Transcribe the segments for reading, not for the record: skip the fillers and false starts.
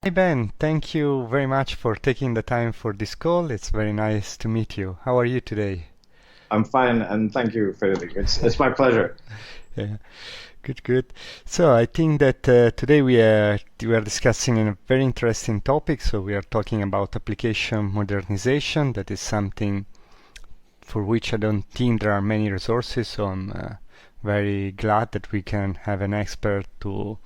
Hi Ben, thank you very much for taking the time for this call. It's very nice to meet you. How are you today? I'm fine, and thank you, Frederick. It's my pleasure. Yeah, good. So I think that today we are discussing a very interesting topic. So we are talking about application modernization. That is something for which I don't think there are many resources. So I'm very glad that we can have an expert to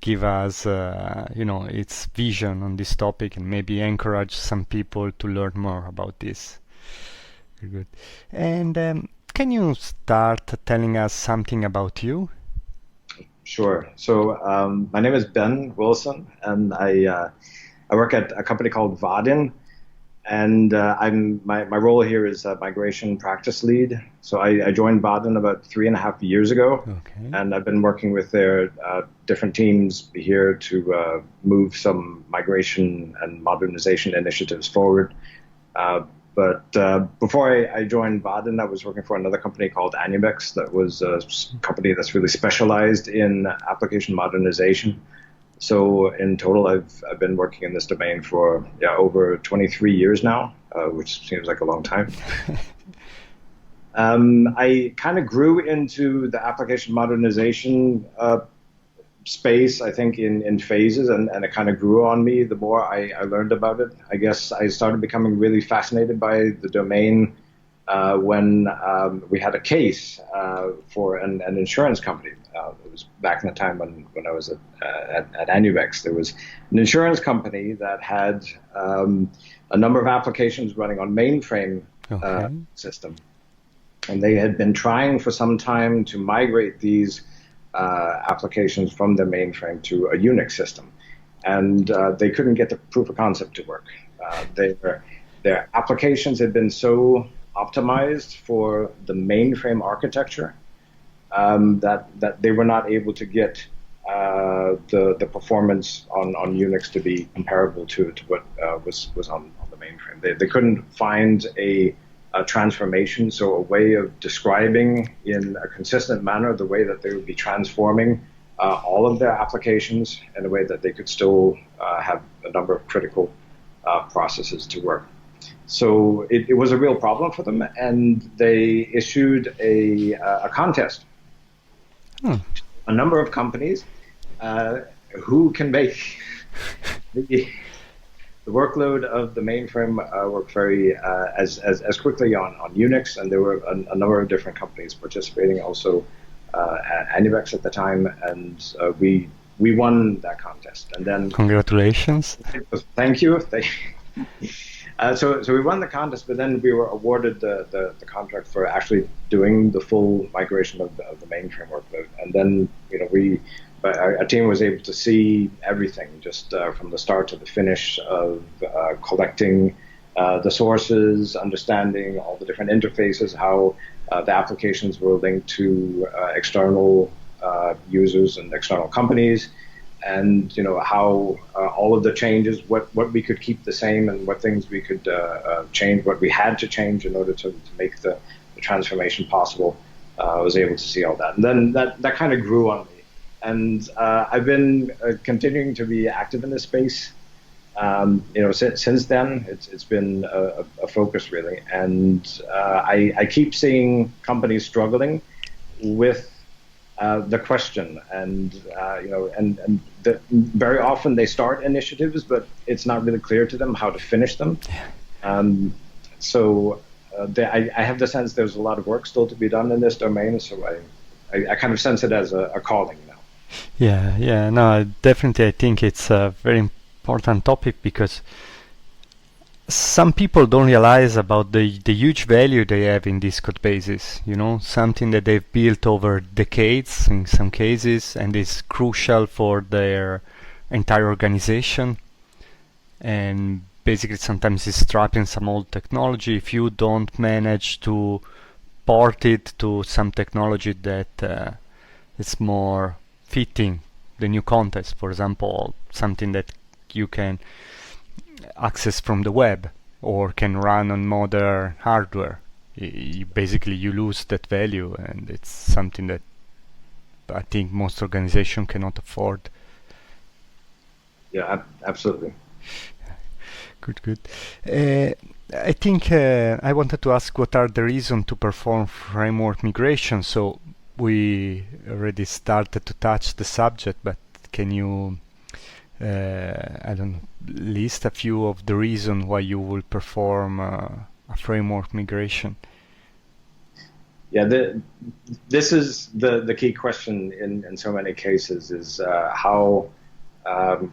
give us, its vision on this topic and maybe encourage some people to learn more about this. Very good. And can you start telling us something about you? Sure. My name is Ben Wilson, and I work at a company called Vadin, and I'm my role here is migration practice lead. I joined Vadin about 3.5 years ago, Okay. and I've been working with their different teams here to move some migration and modernization initiatives forward. Uh, but before I joined Baden, I was working for another company called Anubex that was a company that's really specialized in application modernization. So in total, I've been working in this domain for over 23 years now, which seems like a long time. I kind of grew into the application modernization space, I think, in phases, and it kind of grew on me the more I learned about it. I guess I started becoming really fascinated by the domain when we had a case for an insurance company. It was back in the time when I was at Anubex. There was an insurance company that had a number of applications running on mainframe Okay. system, and they had been trying for some time to migrate these applications from their mainframe to a Unix system, and they couldn't get the proof of concept to work. Their applications had been so optimized for the mainframe architecture that they were not able to get the performance on Unix to be comparable to what was on the mainframe. They couldn't find a transformation, so a way of describing in a consistent manner the way that they would be transforming all of their applications in a way that they could still have a number of critical processes to work. So it was a real problem for them, and they issued a contest. Hmm. A number of companies uh, who can make the, the workload of the mainframe work very as quickly on Unix, and there were a number of different companies participating also at Anubex at the time, and we won that contest. And then Congratulations. thank you. So we won the contest, but then we were awarded the contract for actually doing the full migration of the mainframe workload. And then our team was able to see everything just from the start to the finish of collecting the sources, understanding all the different interfaces, how the applications were linked to external users and external companies, and how all of the changes, what we could keep the same, and what things we could change, what we had to change in order to make the transformation possible. I was able to see all that, and then that kind of grew on me, and I've been continuing to be active in this space. Since then, it's been a focus really, and I keep seeing companies struggling with the question, and very often they start initiatives, but it's not really clear to them how to finish them. Um, I have the sense there's a lot of work still to be done in this domain. So I kind of sense it as a calling now. Yeah. No, definitely. I think it's a very important topic because some people don't realize about the huge value they have in these code bases, something that they've built over decades in some cases and is crucial for their entire organization. And basically, sometimes it's trapped in some old technology. If you don't manage to port it to some technology that is more fitting the new context, for example, something that you can access from the web or can run on modern hardware. Basically, you lose that value, and it's something that I think most organizations cannot afford. Yeah, absolutely. Good, good. Uh, I think I wanted to ask what are the reasons to perform framework migration. So we already started to touch the subject, but can you, I don't know, list a few of the reasons why you will perform a framework migration? Yeah, this is the key question in so many cases is how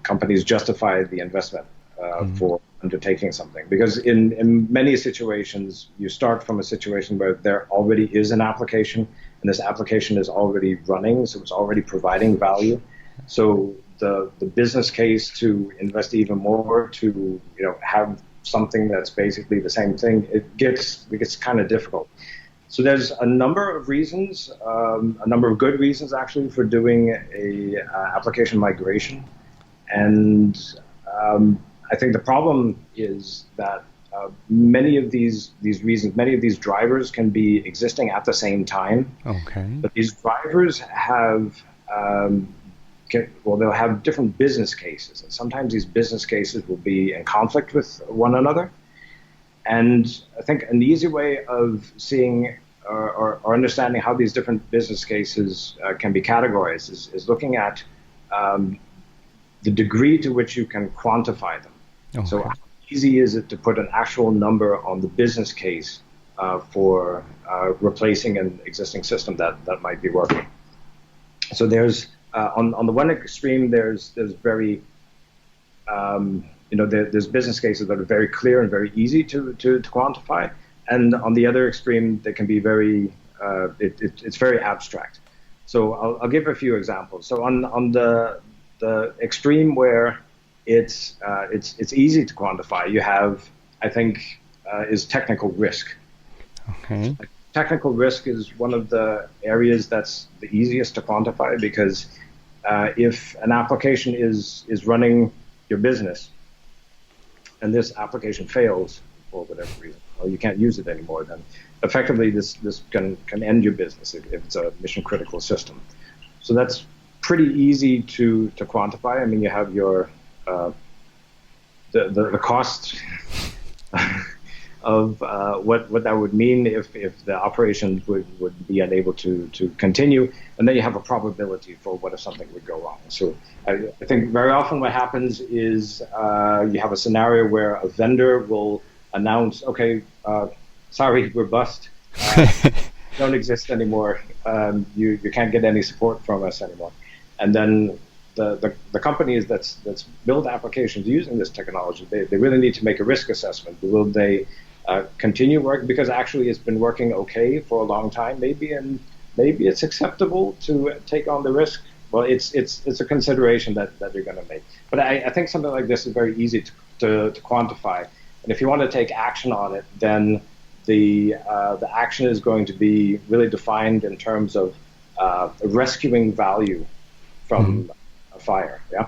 companies justify the investment Mm. for undertaking something. Because in many situations, you start from a situation where there already is an application, and this application is already running, so it's already providing value. So the business case to invest even more to have something that's basically the same thing, it gets kind of difficult. So there's a number of reasons, a number of good reasons actually for doing a application migration. And I think the problem is that many of these reasons, many of these drivers can be existing at the same time, Okay. but these drivers have well, they'll have different business cases, and sometimes these business cases will be in conflict with one another. And I think an easy way of seeing or understanding how these different business cases can be categorized is looking at um, the degree to which you can quantify them. So, Okay. how easy is it to put an actual number on the business case for replacing an existing system that might be working? So, there's on the one extreme, there's very there's business cases that are very clear and very easy to quantify, and on the other extreme, they can be it's very abstract. So I'll give a few examples. So on the extreme where it's easy to quantify, you have I think is technical risk. Okay. Technical risk is one of the areas that's the easiest to quantify because if an application is running your business and this application fails for whatever reason, or you can't use it anymore, then effectively this can end your business if it's a mission critical system. So that's pretty easy to quantify. I mean, you have your the cost of what that would mean if the operations would be unable to continue, and then you have a probability for what if something would go wrong. So I think very often what happens is you have a scenario where a vendor will announce, okay, sorry, we're bust. Don't exist anymore. You can't get any support from us anymore. And then the companies that's build applications using this technology, they really need to make a risk assessment. Will they continue work because actually it's been working okay for a long time, maybe, and maybe it's acceptable to take on the risk. Well, it's a consideration that you're going to make. But I think something like this is very easy to quantify. And if you want to take action on it, then the action is going to be really defined in terms of rescuing value Mm. from a fire. Yeah.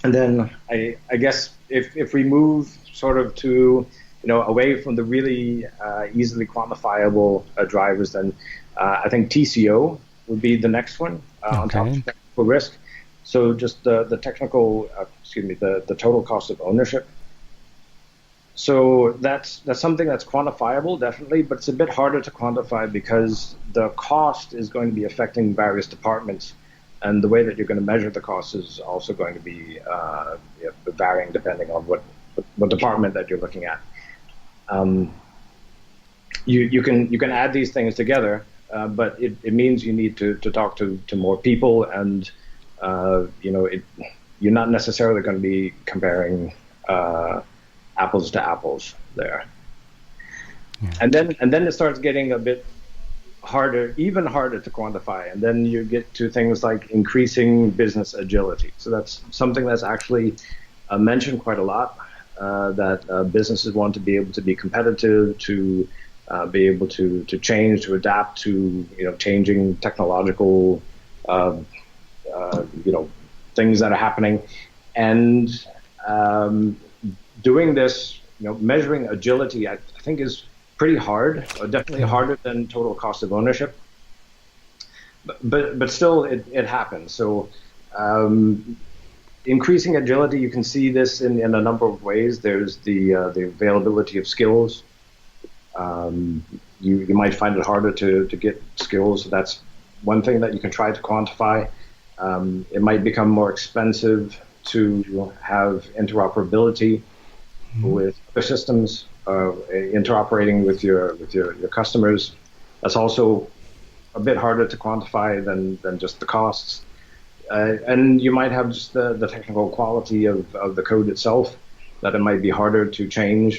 And then I guess if we move sort of to away from the really easily quantifiable drivers, then I think TCO would be the next one on top of Okay. technical risk. So just the technical, excuse me, the total cost of ownership. So that's something that's quantifiable, definitely, but it's a bit harder to quantify because the cost is going to be affecting various departments, and the way that you're going to measure the cost is also going to be varying depending on what department that you're looking at. Um, you can add these things together, but it means you need to talk to more people, and you're not necessarily going to be comparing apples to apples there. Yeah. And then it starts getting a bit harder, even harder to quantify. And then you get to things like increasing business agility. So that's something that's actually mentioned quite a lot. That businesses want to be able to be competitive, to be able to change, to adapt to changing technological uh, things that are happening, and um, doing this, measuring agility, I think is pretty hard, definitely Yeah. harder than total cost of ownership. But still, it happens. So um, increasing agility, you can see this in a number of ways. There's the availability of skills. Um, you might find it harder to get skills. So that's one thing that you can try to quantify. It might become more expensive to have interoperability Mhm. with other systems, interoperating with your customers. That's also a bit harder to quantify than just the costs. And you might have just the technical quality of the code itself, that it might be harder to change.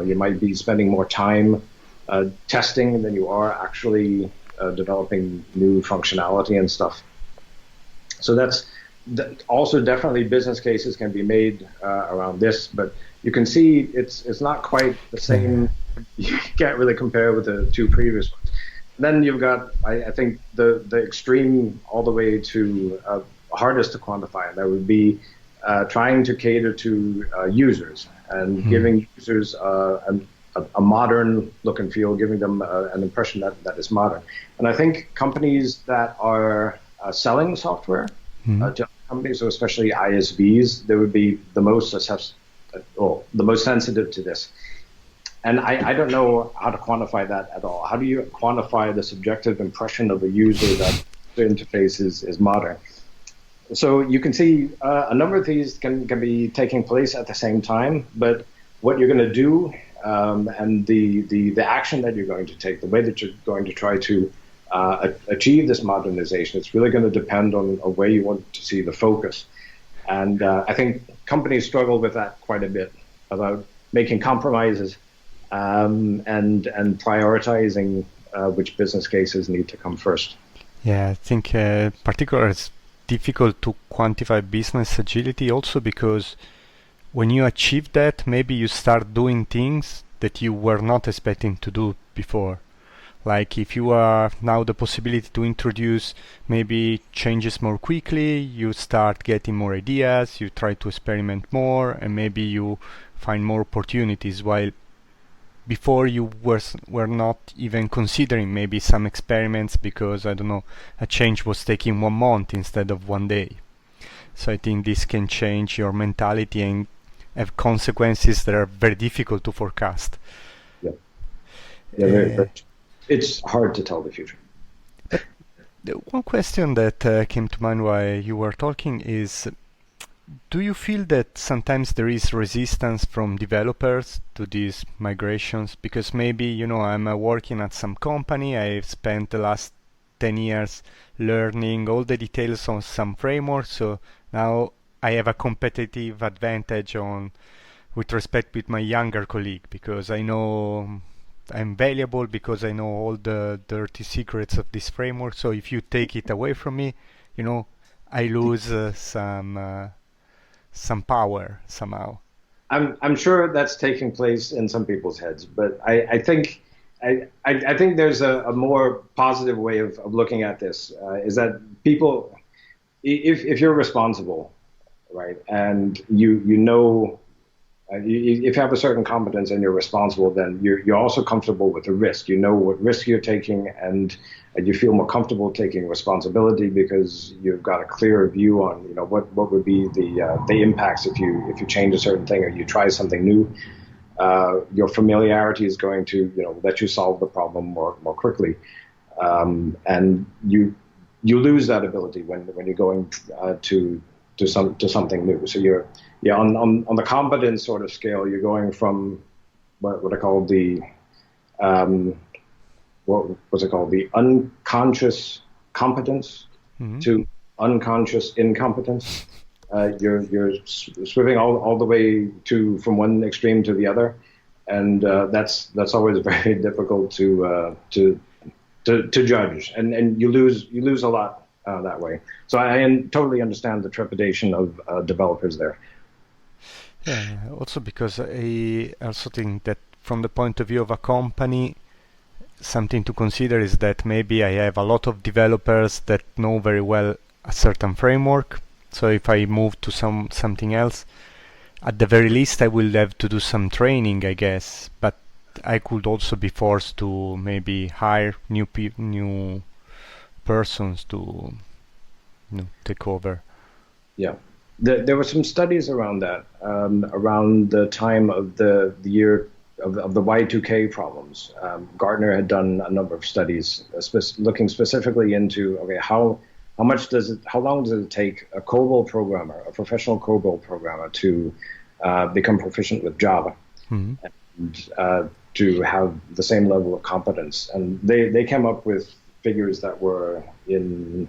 You might be spending more time testing than you are actually developing new functionality and stuff. So that's also definitely business cases can be made around this, but you can see it's not quite the Yeah. same. You can't really compare with the two previous ones. Then you've got, I think, the extreme all the way to hardest to quantify, and that would be trying to cater to users and Mm. giving users a modern look and feel, giving them an impression that is modern. And I think companies that are selling software Mm. to companies, so especially ISVs, they would be the most well, the most sensitive to this. And I don't know how to quantify that at all. How do you quantify the subjective impression of a user that the interface is modern? So you can see a number of these can be taking place at the same time, but what you're going to do and the action that you're going to take, the way that you're going to try to achieve this modernization, it's really going to depend on where you want to see the focus. And I think companies struggle with that quite a bit about making compromises and prioritizing which business cases need to come first. Yeah, I think particularly it's difficult to quantify business agility also because when you achieve that, maybe you start doing things that you were not expecting to do before. Like if you are now the possibility to introduce maybe changes more quickly, you start getting more ideas, you try to experiment more, and maybe you find more opportunities. While before you were not even considering maybe some experiments because I don't know, a change was taking 1 month instead of 1 day. So I think this can change your mentality and have consequences that are very difficult to forecast. Yeah, yeah, Uh, it's hard to tell the future. but the one question that came to mind while you were talking is, do you feel that sometimes there is resistance from developers to these migrations? Because maybe, I'm working at some company, I've spent the last 10 years learning all the details on some framework, so now I have a competitive advantage on with respect with my younger colleague because I know I'm valuable because I know all the dirty secrets of this framework. So if you take it away from me, you know, I lose some power somehow. I'm sure that's taking place in some people's heads, but I think I think there's a more positive way of looking at this is that people, if you're responsible, right, and you know if you have a certain competence and you're responsible, then you're also comfortable with the risk. You know what risk you're taking, and you feel more comfortable taking responsibility because you've got a clearer view on what would be the impacts if you change a certain thing or you try something new. Your familiarity is going to let you solve the problem more quickly, and you lose that ability when you're going to something new. So you're on the competence sort of scale, you're going from what I call the um, what was it called, the unconscious competence Hmm. to unconscious incompetence. You're swimming all the way to from one extreme to the other, and that's always very difficult to judge, and you lose a lot that way. So I totally understand the trepidation of developers there. Yeah, also because I also think that from the point of view of a company, something to consider is that maybe I have a lot of developers that know very well a certain framework. So if I move to something else, at the very least I will have to do some training, I guess. But I could also be forced to maybe hire new persons to take over. Yeah. There were some studies around that, around the time of the year of the Y2K problems. Gartner had done a number of studies looking specifically into, okay, how long does it take a COBOL programmer, a professional COBOL programmer, to become proficient with Java, Mhm. and to have the same level of competence? And they came up with figures that were in,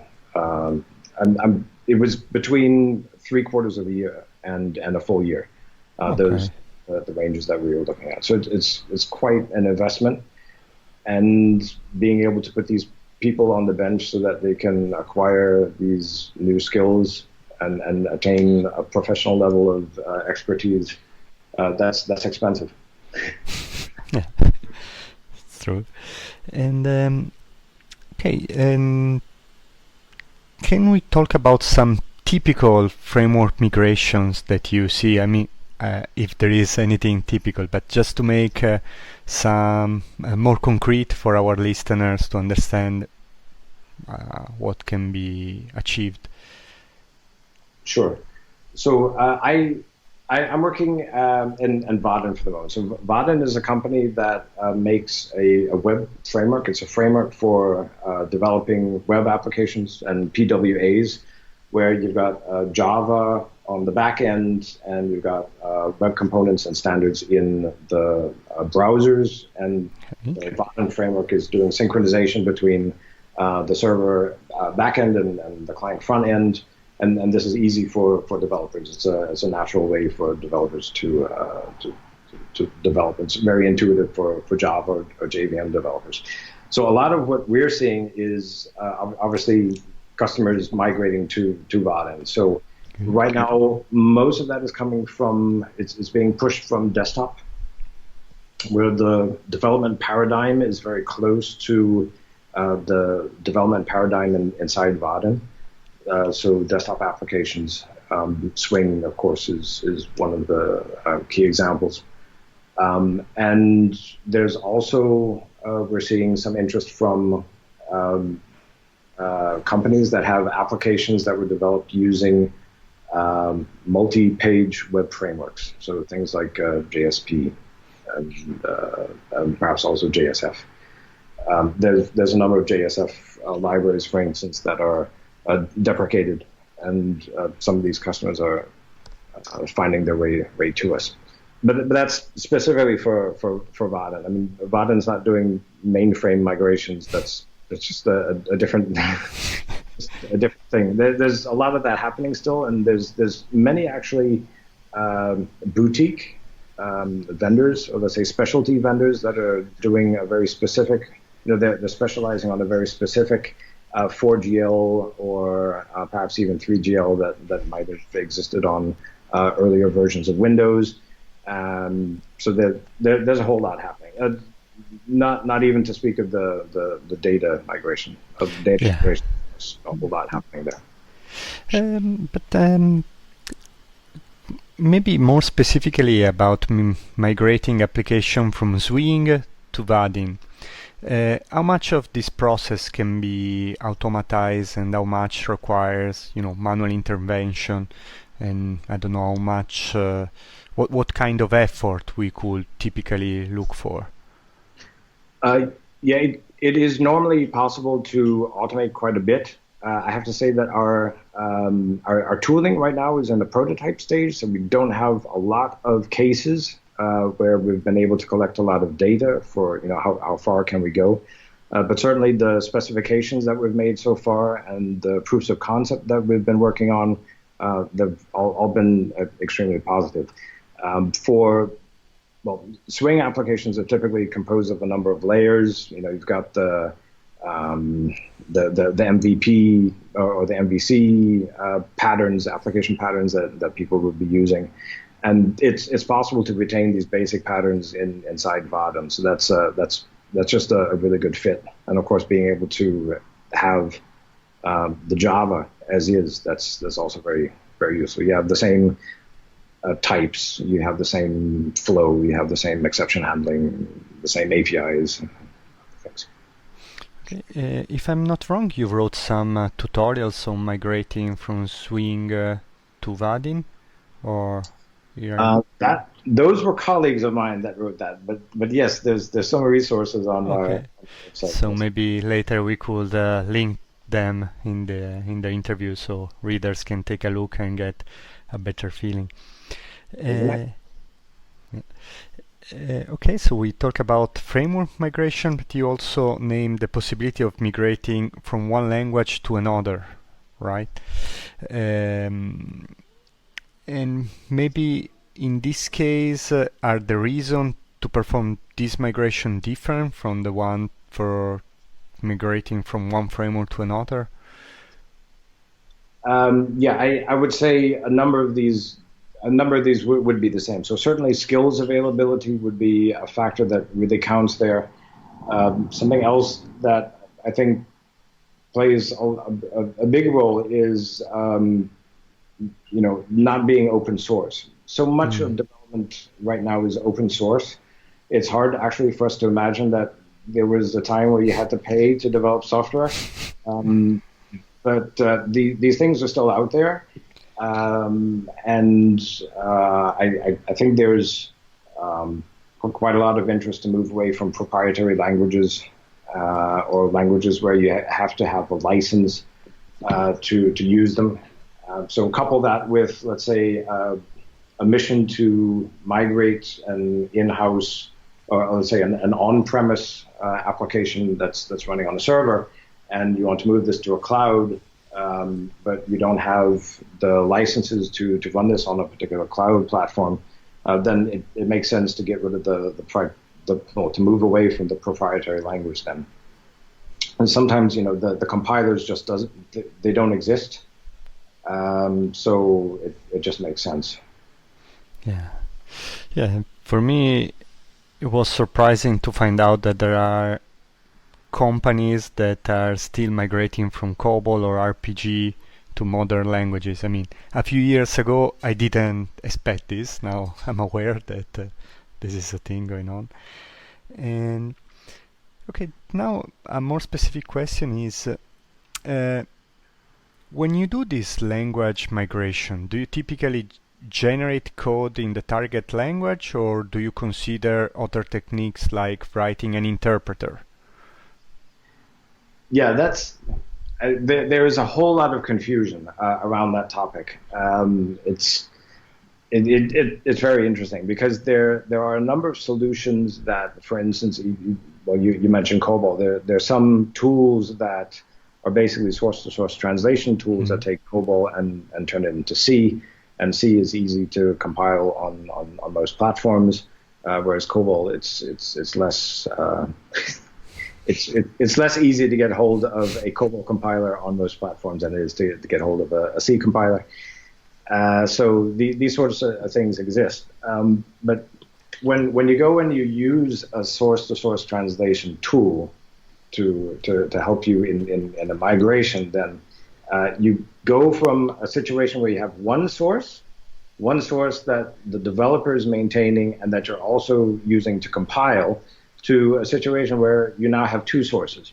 it was between 3/4 of a year and a full year. Those Okay. the ranges that we were looking at. So it's quite an investment, and being able to put these people on the bench so that they can acquire these new skills and attain a professional level of expertise, that's expensive. Yeah, it's true. And okay, and can we talk about some typical framework migrations that you see? I mean, if there is anything typical, but just to make some more concrete for our listeners to understand what can be achieved. Sure. So I'm working in Vaadin for the moment. So Vaadin is a company that makes a web framework. It's a framework for developing web applications and PWAs, where you've got Java on the back end, and you've got web components and standards in the browsers. And Okay. the Vaadin framework is doing synchronization between the server back end and the client front end. And this is easy for developers. It's a natural way for developers to develop. It's very intuitive for Java or JVM developers. So a lot of what we're seeing is obviously customers migrating to Vaadin. So right now, most of that is coming from, it's being pushed from desktop, where the development paradigm is very close to the development paradigm inside Vaadin. So desktop applications, Swing, of course, is one of the key examples. And there's also, we're seeing some interest from companies that have applications that were developed using multi-page web frameworks. So things like JSP and perhaps also JSF. There's a number of JSF libraries, for instance, that are deprecated, and some of these customers are finding their way to us. But that's specifically for Vaadin. I mean, Vaadin's not doing mainframe migrations. It's just a different a different thing. There's a lot of that happening still, and there's many actually boutique vendors, or let's say specialty vendors, that are doing a very specific. They're specializing on a very specific 4GL or perhaps even 3GL that might have existed on earlier versions of Windows. So there's a whole lot happening. Not even to speak of the data migration. Yeah. There's a whole lot happening there. But maybe more specifically about migrating application from Swing to Vaadin. How much of this process can be automatized, and how much requires, manual intervention, and I don't know how much, what kind of effort we could typically look for? Yeah, it is normally possible to automate quite a bit. I have to say that our tooling right now is in the prototype stage, so we don't have a lot of cases where we've been able to collect a lot of data for how far can we go. But certainly the specifications that we've made so far and the proofs of concept that we've been working on, they've all been extremely positive. Swing applications are typically composed of a number of layers. You've got the MVP or the MVC patterns, application patterns that people would be using. And it's possible to retain these basic patterns inside Vaadin. So that's just a really good fit. And of course, being able to have the Java as is, that's also very, very useful. You have the same types, you have the same flow, you have the same exception handling, the same APIs. Things. If I'm not wrong, you wrote some tutorials on migrating from Swing to Vadin, or you're That those were colleagues of mine that wrote that, but yes, there's some resources okay? on the website. So Yes, maybe later we could link them in the interview so readers can take a look and get a better feeling. isn't it? Uh, okay, so we talk about framework migration, but you also name the possibility of migrating from one language to another, right? Um, and maybe in this case, are the reason to perform this migration different from the one for migrating from one framework to another? Yeah, I would say a number of these would be the same. So certainly skills availability would be a factor that really counts there. Something else that I think plays a big role is not being open source. So much Mm. of development right now is open source. It's hard actually for us to imagine that there was a time where you had to pay to develop software. Um, but these things are still out there, and I think there's quite a lot of interest to move away from proprietary languages or languages where you have to have a license to use them. So couple that with, let's say, a mission to migrate an in-house, or let's say an on-premise application that's running on a server, and you want to move this to a cloud, but you don't have the licenses to run this on a particular cloud platform, then it makes sense to get rid of to move away from the proprietary language then. And sometimes, the compilers just they don't exist. So it just makes sense. Yeah. Yeah, for me, it was surprising to find out that there are companies that are still migrating from COBOL or RPG to modern languages. I mean, a few years ago, I didn't expect this. Now I'm aware that this is a thing going on. And okay, now a more specific question is uh, when you do this language migration, do you typically generate code in the target language, or do you consider other techniques like writing an interpreter? Yeah, there is a whole lot of confusion around that topic. It's very interesting because there are a number of solutions that, for instance, you mentioned COBOL. There's some tools that are basically source-to-source translation tools that take COBOL and turn it into C, and C is easy to compile on most platforms, whereas COBOL it's less it's less easy to get hold of a COBOL compiler on most platforms than it is to get hold of a C compiler. So these sorts of things exist. But when you go and you use a source-to-source translation tool to help you in a migration, then you go from a situation where you have one source that the developer is maintaining and that you're also using to compile, to a situation where you now have two sources,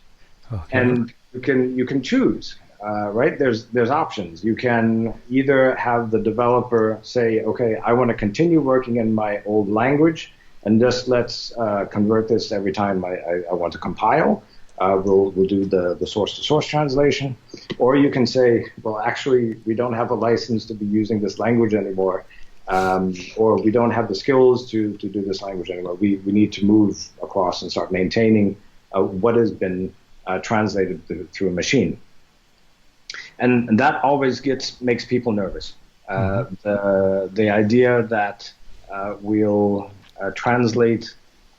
Okay. and you can choose. Right? There's options. You can either have the developer say, okay, I want to continue working in my old language, and just let's convert this every time I want to compile. We'll do the source-to-source translation. Or you can say, well, actually, we don't have a license to be using this language anymore, or we don't have the skills to do this language anymore. We need to move across and start maintaining what has been translated through a machine. And that always makes people nervous. The idea that we'll translate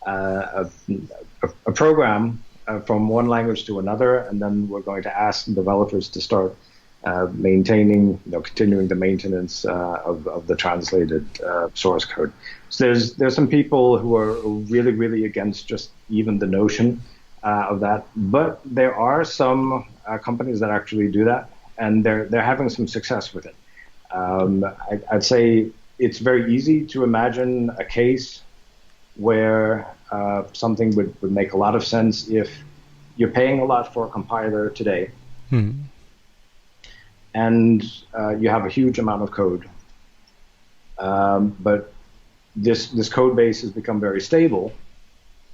a program from one language to another, and then we're going to ask developers to start continuing the maintenance of the translated source code. So there's some people who are really, really against just even the notion of that, but there are some companies that actually do that, and they're having some success with it. I'd say it's very easy to imagine a case where something would make a lot of sense if you're paying a lot for a compiler today. and you have a huge amount of code. But this code base has become very stable.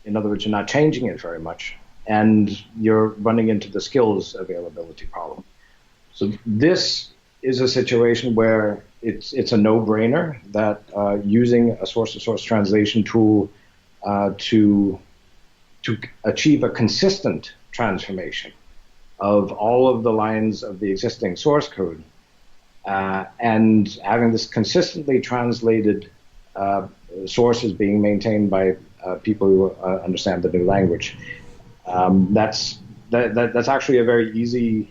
In other words, you're not changing it very much, and you're running into the skills availability problem. So this is a situation where it's a no-brainer that using a source-to-source translation tool to achieve a consistent transformation of all of the lines of the existing source code and having this consistently translated sources being maintained by people who understand the new language. That's actually a very easy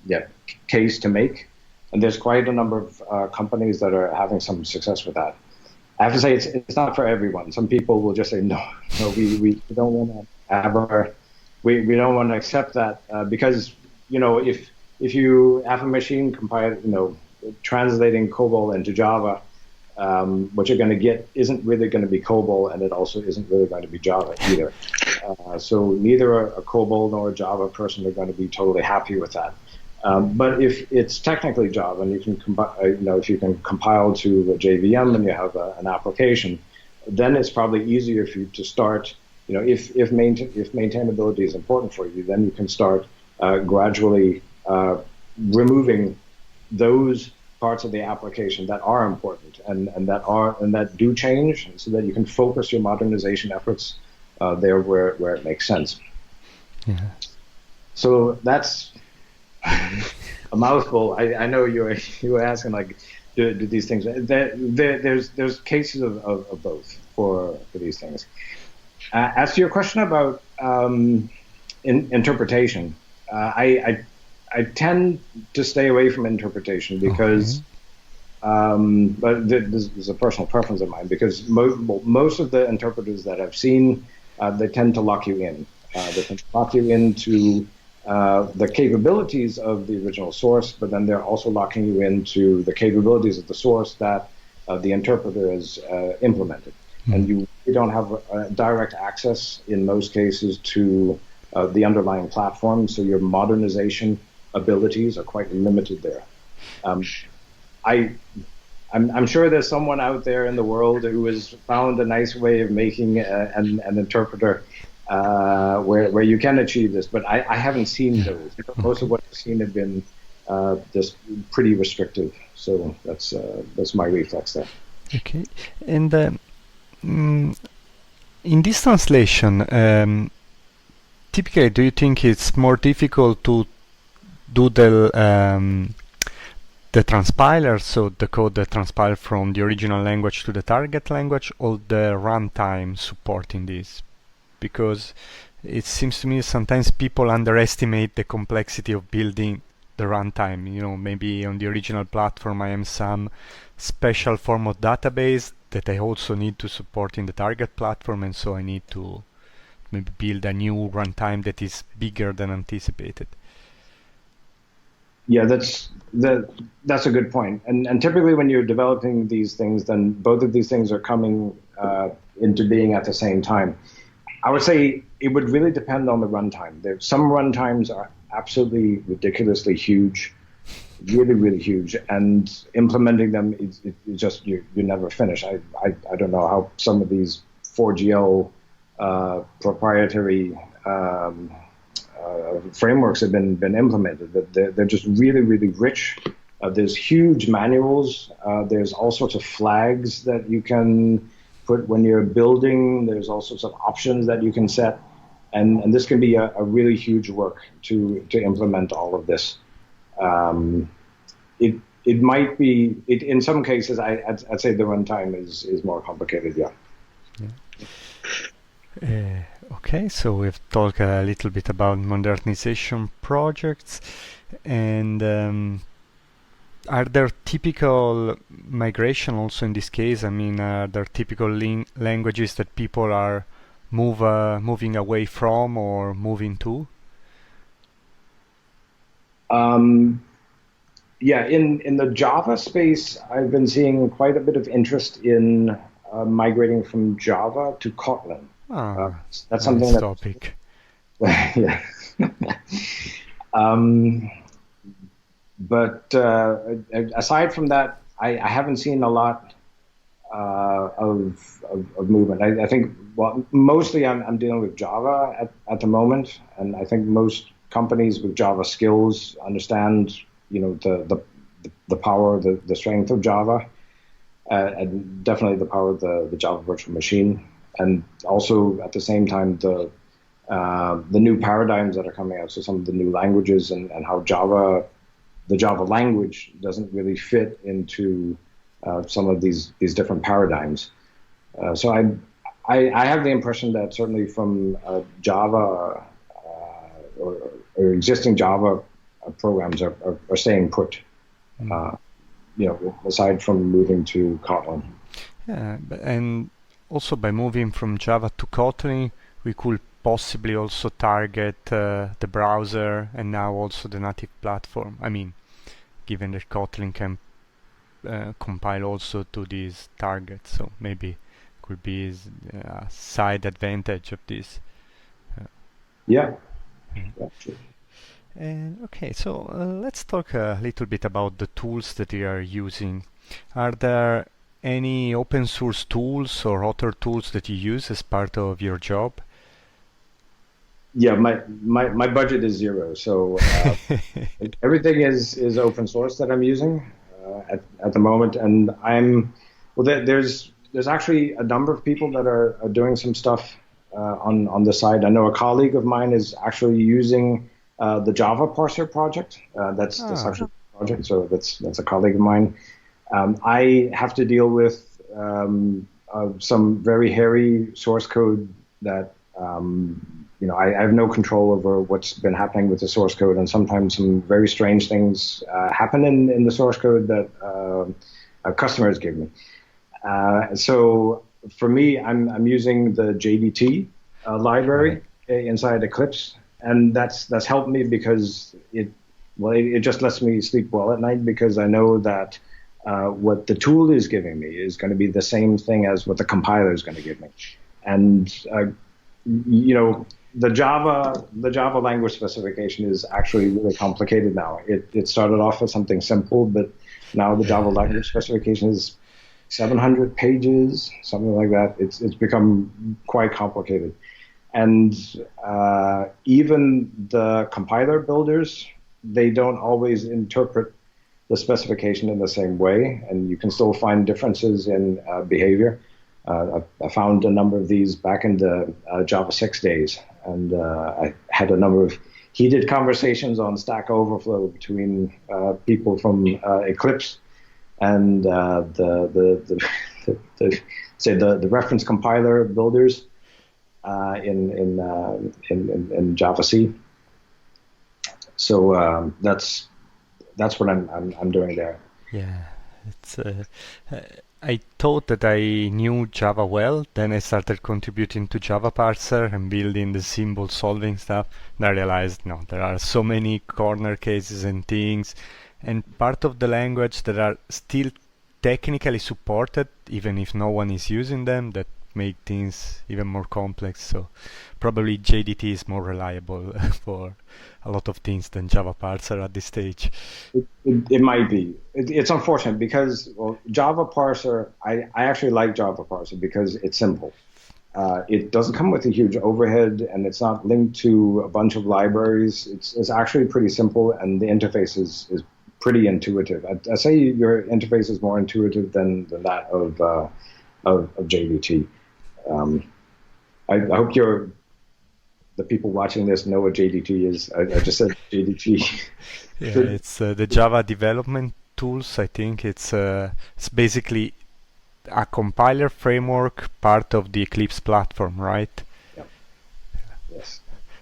yeah, case to make, and there's quite a number of companies that are having some success with that. I have to say it's not for everyone. Some people will just say no, we don't want to have our we don't want to accept that because if you have a machine compile translating COBOL into Java, what you're going to get isn't really going to be COBOL, and it also isn't really going to be Java either. So neither a COBOL nor a Java person are going to be totally happy with that. But if it's technically Java, and you can if you can compile to a JVM and you have an application, then it's probably easier for you to start. If maintainability is important for you, then you can start gradually removing those parts of the application that are important and that do change, so that you can focus your modernization efforts there where it makes sense. Yeah. So that's a mouthful. I know you were asking like, do these things? There's cases of both for these things. As to your question about interpretation, I tend to stay away from interpretation because, but this is a personal preference of mine, because most of the interpreters that I've seen, they tend to lock you in. They tend to lock you into the capabilities of the original source, but then they're also locking you into the capabilities of the source that the interpreter has implemented. And you don't have direct access in most cases to the underlying platform, so your modernization abilities are quite limited there. I'm sure there's someone out there in the world who has found a nice way of making an interpreter where you can achieve this, but I haven't seen those. Most of what I've seen have been just pretty restrictive. So that's my reflex there. Okay, and in this translation, typically, do you think it's more difficult to do the transpiler, so the code that transpiles from the original language to the target language, or the runtime supporting this? Because it seems to me sometimes people underestimate the complexity of building the runtime. Maybe on the original platform I have some special form of database that I also need to support in the target platform, and so I need to maybe build a new runtime that is bigger than anticipated. Yeah, that's a good point. And typically when you're developing these things, then both of these things are coming into being at the same time. I would say it would really depend on the runtime. Some runtimes are absolutely ridiculously huge, really, really huge, and implementing them is just you never finish. I don't know how some of these 4GL proprietary frameworks have been implemented, but they're just really, really rich. There's huge manuals. There's all sorts of flags that you can put when you're building. There's all sorts of options that you can set, and this can be a really huge work to implement all of this. It might be in some cases. I'd say the runtime is more complicated. Yeah. Okay, so we've talked a little bit about modernization projects, and are there typical migration also in this case? I mean, are there typical languages that people are moving away from or moving to? Yeah, in the Java space, I've been seeing quite a bit of interest in migrating from Java to Kotlin. That's something nice topic. Yeah. but aside from that, I haven't seen a lot of movement. I think, well, mostly I'm dealing with Java at the moment, and I think most companies with Java skills understand, the power, the strength of Java, and definitely the power of the Java virtual machine, and also at the same time the new paradigms that are coming out. So some of the new languages and how the Java language doesn't really fit into some of these different paradigms. So I have the impression that certainly from Java or existing Java programs are staying put. Mm. Uh, Aside from moving to Kotlin. Yeah, and also by moving from Java to Kotlin, we could possibly also target the browser and now also the native platform. I mean, given that Kotlin can compile also to these targets, so maybe could be a side advantage of this. Uh, Yeah, yeah. yeah, true. And okay, so let's talk a little bit about the tools that you are using. Are there any open source tools or other tools that you use as part of your job? Yeah, my budget is zero, so everything is open source that I'm using at the moment, and there's actually a number of people that are doing some stuff on the side. I know a colleague of mine is actually using the Java parser project. That's Ah, actually a project, so that's a colleague of mine. I have to deal with some very hairy source code that I have no control over what's been happening with the source code, and sometimes some very strange things happen in the source code that customers give me. So for me, I'm using the JDT right. library inside Eclipse, and that's helped me because it just lets me sleep well at night because I know that what the tool is giving me is going to be the same thing as what the compiler is going to give me, and you know the Java language specification is actually really complicated now. It started off as something simple, but now the Java language specification is 700 pages, something like that. It's become quite complicated, and even the compiler builders, they don't always interpret the specification in the same way, and you can still find differences in behavior. I found a number of these back in the Java 6 days, and I had a number of heated conversations on Stack Overflow between people from Eclipse and say the reference compiler builders in Java C. So that's what I'm doing there. Yeah, it's. Uh, I thought that I knew Java well. Then I started contributing to Java parser and building the symbol solving stuff. And I realized no, there are so many corner cases and things, and part of the language that are still technically supported, even if no one is using them, that make things even more complex. So probably JDT is more reliable for a lot of things than Java parser at this stage. It might be. It's unfortunate because, well, Java parser. I actually like Java parser because it's simple. It doesn't come with a huge overhead, and it's not linked to a bunch of libraries. It's actually pretty simple, and the interface is pretty intuitive. I say your interface is more intuitive than that of JDT. Um, I hope the people watching this know what JDT is. I just said JDT. Yeah, it's the Java development tools. I think it's basically a compiler framework, part of the Eclipse platform, right? Yeah. Yes.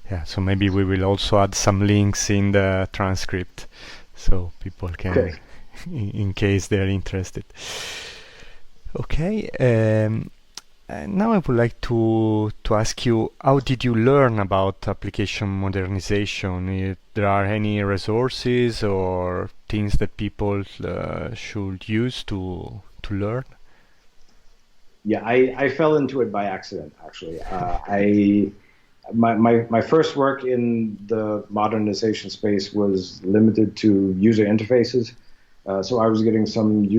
Yeah, so maybe we will also add some links in the transcript so people can, Okay. in case they're interested. Okay, and now I would like to ask you, how did you learn about application modernization? If there are any resources or things that people should use to learn? Yeah, I fell into it by accident, actually. my first work in the modernization space was limited to user interfaces. So I was getting some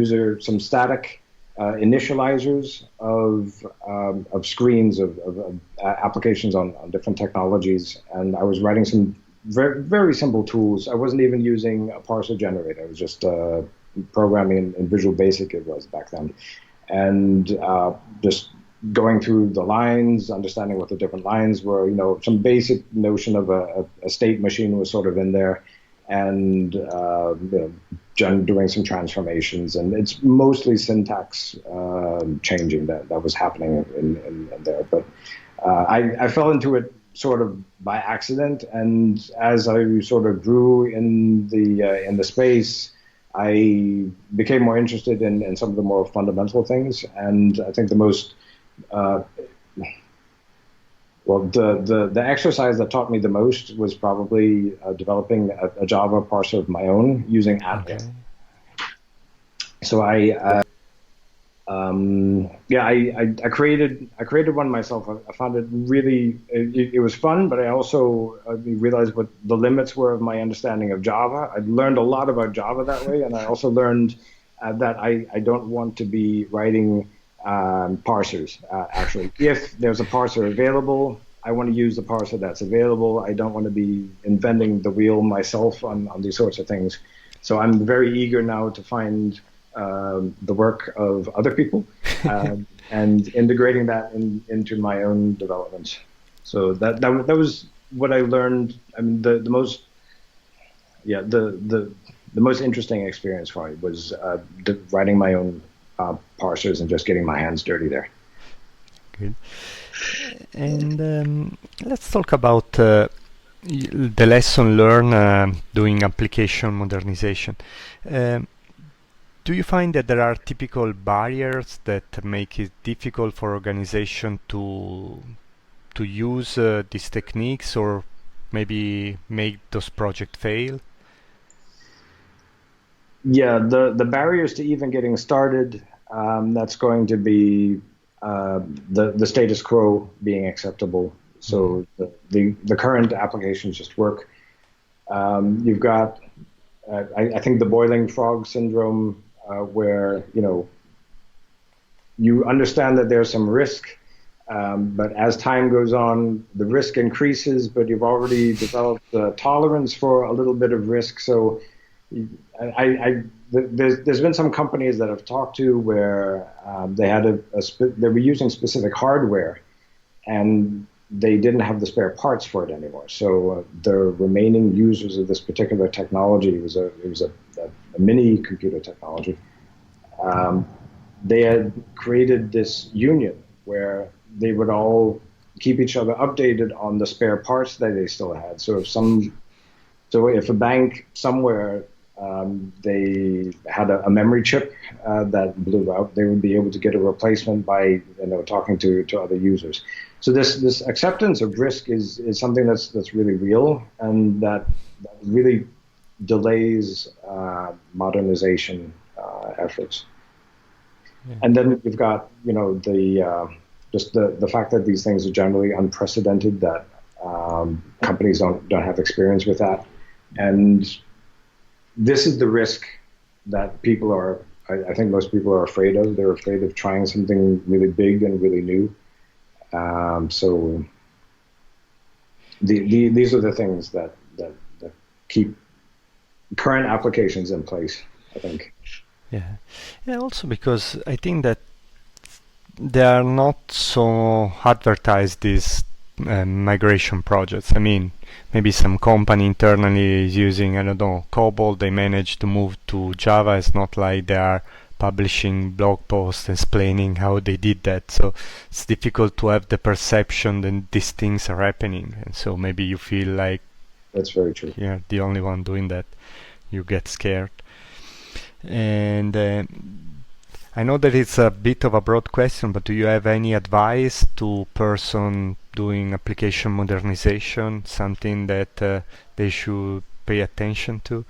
static initializers of screens of applications on different technologies, and I was writing some very simple tools. I wasn't even using a parser generator. I was just programming in Visual Basic. It was back then, and just going through the lines, understanding what the different lines were. Some basic notion of a state machine was sort of in there, and doing some transformations. And it's mostly syntax changing that was happening in there. But I fell into it sort of by accident, and as I sort of grew in the space, I became more interested in some of the more fundamental things. And I think the most uh, well, the exercise that taught me the most was probably developing a Java parser of my own using Atlas. Okay. So I created one myself. I found it was fun, but I also realized what the limits were of my understanding of Java. I learned a lot about Java that way, and I also learned that I don't want to be writing parsers. Actually, if there's a parser available, I want to use the parser that's available. I don't want to be inventing the wheel myself on these sorts of things. So I'm very eager now to find the work of other people and integrating that into my own development. So that was what I learned. I mean, the most yeah the most interesting experience for me was writing my own parsers and just getting my hands dirty there. Good. And let's talk about the lesson learned doing application modernization. Um, do you find that there are typical barriers that make it difficult for organization to use these techniques, or maybe make those projects fail? Yeah, the barriers to even getting started, that's going to be the status quo being acceptable. Mhm. So the current applications just work. You've got, I think, the boiling frog syndrome, where you understand that there's some risk, but as time goes on, the risk increases, but you've already developed a tolerance for a little bit of risk. So there's been some companies that I've talked to where they were using specific hardware, and they didn't have the spare parts for it anymore. So the remaining users of this particular technology, it was a mini computer technology. Um, they had created this union where they would all keep each other updated on the spare parts that they still had. So if a bank somewhere, they had a memory chip that blew out, they would be able to get a replacement by talking to other users. So this acceptance of risk is something that's really real, and that really delays modernization efforts. Yeah. And then you've got the just the fact that these things are generally unprecedented, that companies don't have experience with that, and this is the risk that I think most people are afraid of. They're afraid of trying something really big and really new. So these are the things that keep current applications in place, I think. Yeah. Yeah, also because I think that they are not so advertised, these migration projects. I mean, maybe some company internally is using, I don't know, COBOL, they manage to move to Java. It's not like they are publishing blog posts explaining how they did that. So it's difficult to have the perception that these things are happening. And so maybe you feel like That's very true. you're the only one doing that. You get scared. And I know that it's a bit of a broad question, but do you have any advice to person doing application modernization, something that they should pay attention to?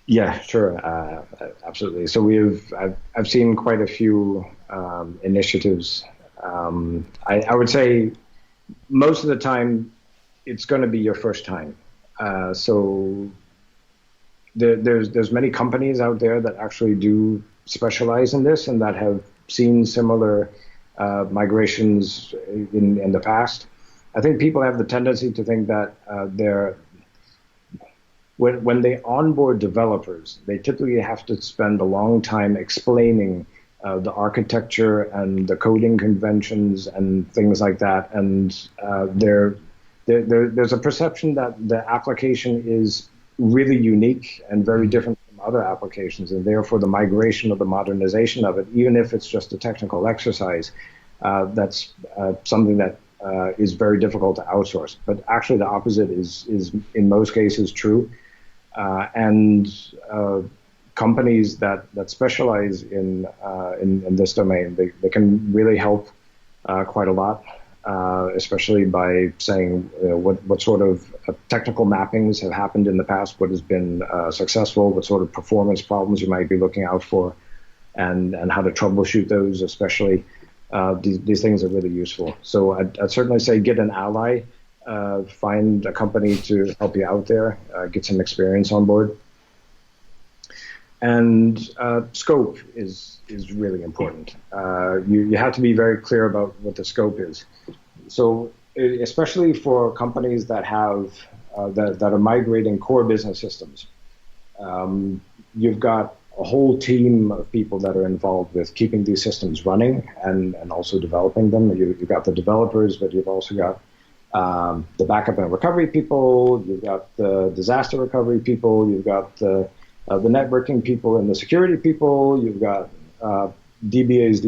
Yeah, sure, absolutely. So I've seen quite a few initiatives. I would say most of the time it's going to be your first time. So there's many companies out there that actually do specialize in this and that have seen similar migrations in the past. I think people have the tendency to think that they're when they onboard developers, they typically have to spend a long time explaining the architecture and the coding conventions and things like that. And there's a perception that the application is really unique and very different from other applications, and therefore the migration or the modernization of it, even if it's just a technical exercise, that's something that is very difficult to outsource. But actually, the opposite is in most cases true. And companies that specialize in this domain, they can really help quite a lot, especially by saying what sort of technical mappings have happened in the past, what has been successful, what sort of performance problems you might be looking out for, and how to troubleshoot those, especially. These things are really useful. So I'd certainly say get an ally. Find a company to help you out there, get some experience on board. And scope is really important. You have to be very clear about what the scope is. So especially for companies that have that are migrating core business systems, you've got a whole team of people that are involved with keeping these systems running and also developing them. You've got the developers, but you've also got the backup and recovery people, you've got the disaster recovery people, you've got the networking people and the security people, you've got DBAs,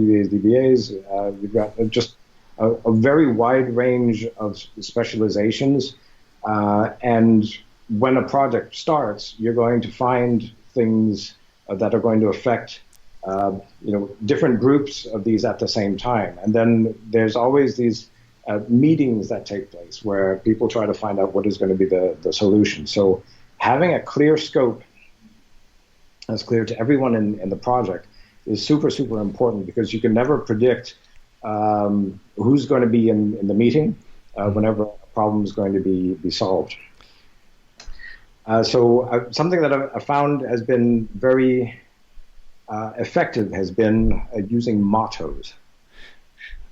you've got just a very wide range of specializations. And when a project starts, you're going to find things that are going to affect different groups of these at the same time. And then there's always these meetings that take place where people try to find out what is going to be the solution. So having a clear scope that's clear to everyone in the project is super, super important, because you can never predict who's going to be in the meeting whenever a problem is going to be solved. So something that I found has been very effective has been using mottos.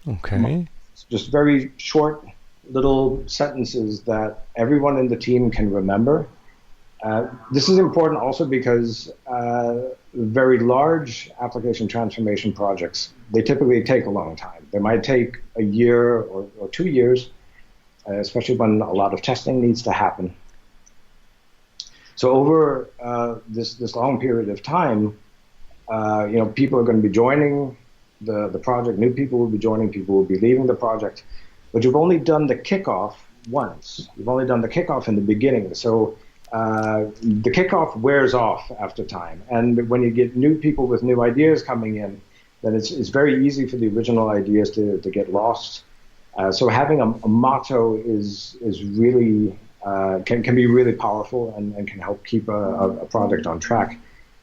Okay. Just very short little sentences that everyone in the team can remember. This is important also because very large application transformation projects, they typically take a long time. They might take a year or 2 years, especially when a lot of testing needs to happen. So over this long period of time, people are going to be joining the project, new people will be joining, people will be leaving the project, but you've only done the kickoff once. You've only done the kickoff in the beginning. So the kickoff wears off after time. And when you get new people with new ideas coming in, then it's very easy for the original ideas to get lost. So having a motto is really can be really powerful and can help keep a project on track,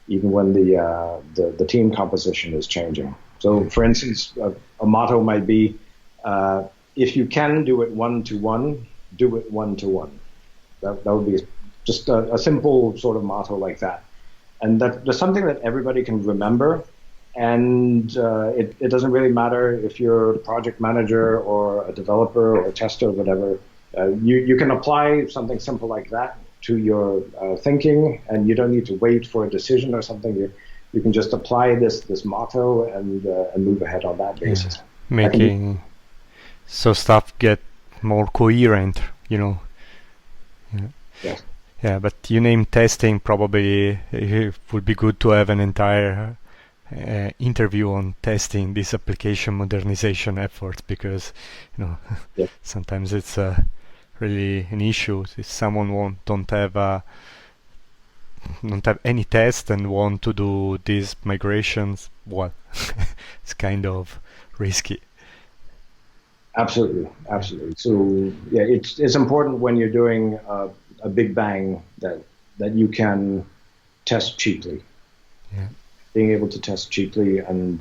even when the team composition is changing. So, for instance, a motto might be, if you can do it one-to-one, do it one-to-one. That would be just a simple sort of motto like that. And that's something that everybody can remember. And it doesn't really matter if you're a project manager or a developer or a tester or whatever. You can apply something simple like that to your thinking, and you don't need to wait for a decision or something. You can just apply this motto and move ahead on that basis. Yeah. Making so stuff get more coherent, Yeah. Yes. Yeah, but you name testing, probably it would be good to have an entire interview on testing this application modernization efforts, because Yeah. sometimes it's really an issue if someone don't have any test and want to do these migrations. Well, it's kind of risky. Absolutely. So yeah, it's important when you're doing a big bang that you can test cheaply. Yeah. Being able to test cheaply and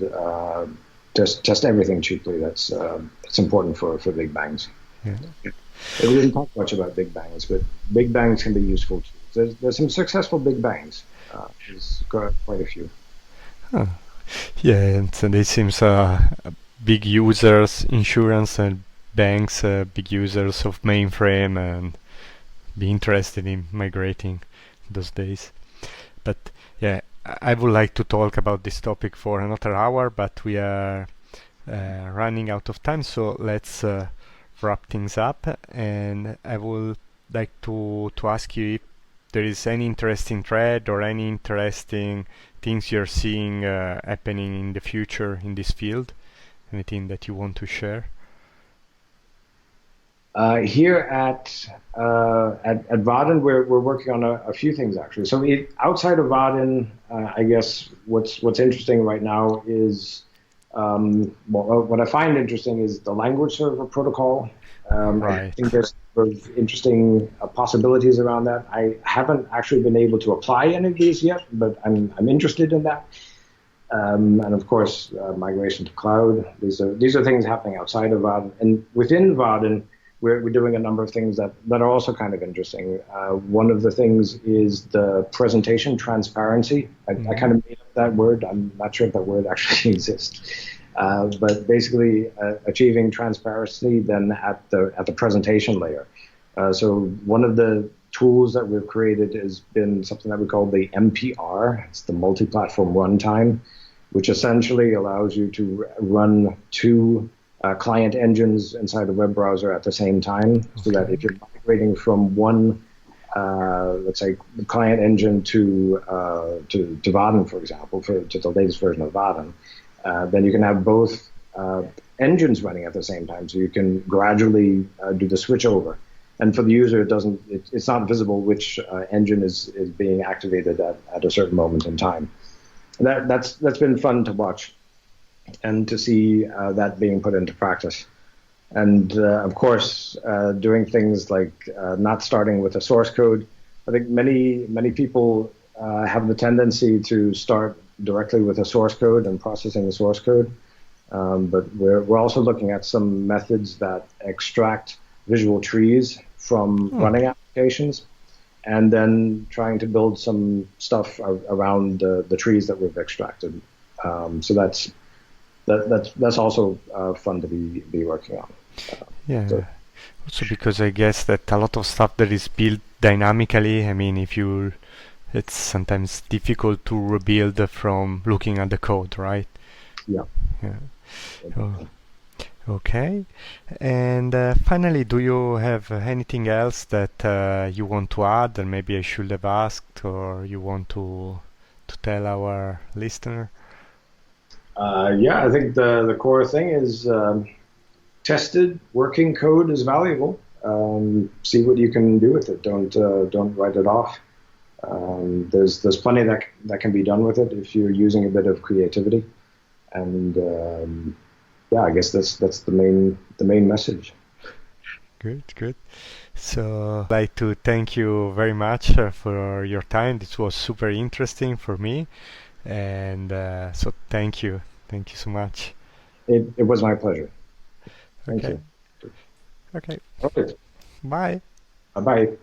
test everything cheaply, that's important for big bangs. Yeah. We didn't talk much about big bangs, but big bangs can be useful too. There's some successful big bangs. There's quite a few. Huh. Yeah, and so they seems big users, insurance and banks, big users of mainframe and be interested in migrating those days. But yeah, I would like to talk about this topic for another hour, but we are running out of time, so let's wrap things up. And I would like to ask you if there is any interesting trend or any interesting things you're seeing happening in the future in this field. Anything that you want to share? Here at Vaden, we're working on a few things actually. So outside of Vaden, I guess what's interesting right now is well, what I find interesting is the language server protocol. I Right. think there's sort of interesting possibilities around that. I haven't actually been able to apply any of these yet, but I'm interested in that. And of course, migration to cloud. These are things happening outside of Vaden, and within Vaden, we're doing a number of things that are also kind of interesting. One of the things is the presentation transparency. I Mm-hmm. kind of made up that word. I'm not sure if that word actually exists, but basically achieving transparency then at the presentation layer. So one of the tools that we've created has been something that we call the MPR. It's the multi-platform runtime, which essentially allows you to run two client engines inside a web browser at the same time, so that Okay. if you're migrating from one, let's say, client engine to Vaadin, for example, to the latest version of Vaadin, then you can have both engines running at the same time, so you can gradually do the switch over. And for the user, it's not visible which engine is being activated at a certain moment in time. That's been fun to watch and to see that being put into practice. And of course, doing things like not starting with a source code. I think many people have the tendency to start directly with a source code and processing the source code. But we're also looking at some methods that extract visual trees from Oh, running applications, and then trying to build some stuff around the trees that we've extracted. So that's also fun to be working on. So yeah. Also because I guess that a lot of stuff that is built dynamically, I mean, if you, it's sometimes difficult to rebuild from looking at the code, right? yeah. Yeah. Oh, okay. And finally, do you have anything else that you want to add, and maybe I should have asked, or you want to tell our listener? Yeah, I think the core thing is tested working code is valuable. See what you can do with it. Don't write it off. There's plenty that can be done with it if you're using a bit of creativity. And yeah, I guess that's the main message. Good, good. So, I'd like to thank you very much for your time. This was super interesting for me, and so thank you so much. It was my pleasure. Thank Okay, you. okay. All right. Bye. Bye bye.